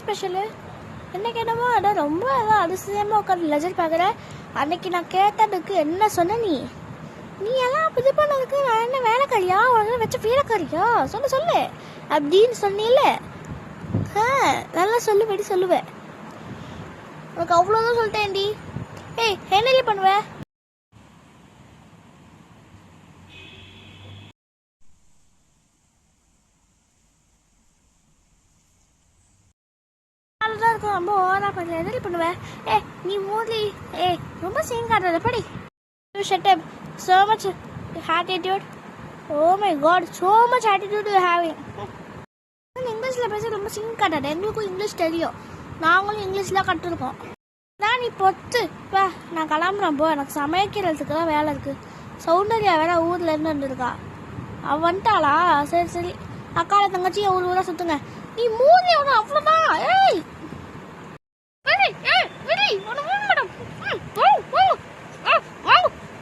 Special? என்னைக்கு என்னமோ அதான் ரொம்ப அதான் அதிசயமாக உட்காந்து லெஜர் பார்க்குற. அன்னைக்கு நான் கேட்டதுக்கு என்ன சொன்ன நீ? நீ எல்லாம் இது பண்ணதுக்கு நான் என்ன வேலைக்காரியா? உனக்கு வச்ச வேலைக்காரியா? சொல்லு அப்படின்னு சொன்னீல. நல்லா சொல்லுவேடி சொல்லுவேன். உனக்கு அவ்வளோதான் சொல்லிட்டேன்டி. ஏய் என்னடி பண்ணுவ? இருக்கும் ரொம்ப ஓவரா பண்ணல. என்னடி பண்ணுவேன்? நீ மோட்லி ரொம்ப சீன் காட்டுறத படி. Shut up. So much attitude. Oh my god, so much attitude you having. இங்கிலீஷில் பேச ரொம்ப சீன் காட்டாது. எங்களுக்கும் இங்கிலீஷ் தெரியும், நாங்களும் இங்கிலீஷில் கற்றுருக்கோம். நான் நீ பொத்து இப்போ நான் கிளம்புறேன். போ, எனக்கு சமைக்கிறதுக்கு தான் வேலை இருக்குது. சௌந்தர்யா வேற ஊரில் இருந்து வந்துருக்கா. அவள் வந்துட்டாளா? சரி அக்கால தங்கச்சி ஊராக சுற்றுங்க. நீ மூணு எவ்வளோ அவ்வளோதான். ஏய்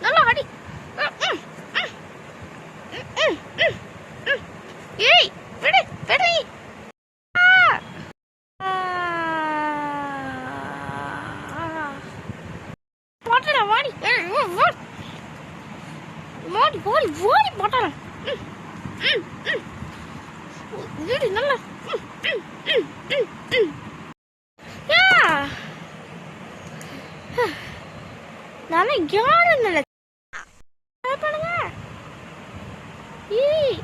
நல்லா அடி. ஏய் விடு விடு. போட்டா வாடி வாடி வாடி வாடி போட்டா விடு நல்லா. நல்லா யாரும் இல்லை பண்ணுங்க. ஏய்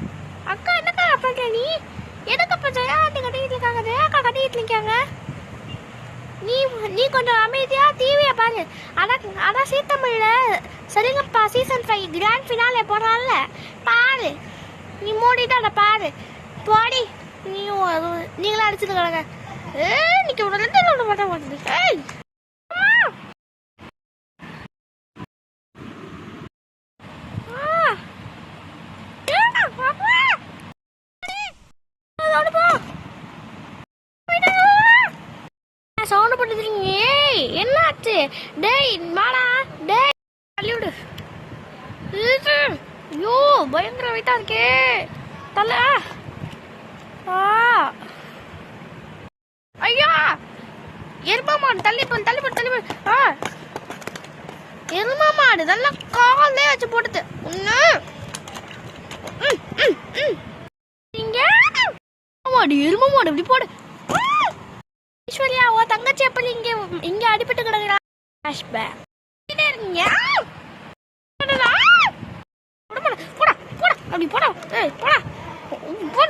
அக்கா என்னக்கா பண்ற நீ? எதுக்கு ஜெயா ஆண்டி கட்டிக்கிட்டு இருக்காங்க, ஜெயா அக்கா கட்டிக்கிட்டு இருக்காங்க. நீ கொஞ்சம் அமைதியா டிவியை பாரு. அதான் சீத்தமிழ்ல சரிங்கப்பா சீசன் 5 கிராண்ட் ஃபினாலே போடுறான்ல, பாரு. நீ மூடிட்டு அதை பாரு. போடி நீங்களும் அடிச்சுட்டு கிடங்க. இன்னைக்கு ஒரு 2 நாள் மட்டும் மாட்டேது. ஏய் சவுண்ட் போட்டுறீங்க. என்னாச்சு? டேய் மாடா, டேய் தள்ளிவிடு. ஐயோ பயங்கர வெயிட்டா இருக்கே தலை. ஐயா எருமா மாடு தள்ளி எருமா மாடு நல்லா காலே வச்சு போட்டுது. எருமா மாடு இப்படி போடு. ஈஸ்வரியா ஓ தங்கச்சி எப்படி இங்க அடிபட்டு கிடக்குறா? அப்படி போடா போடா போடு போட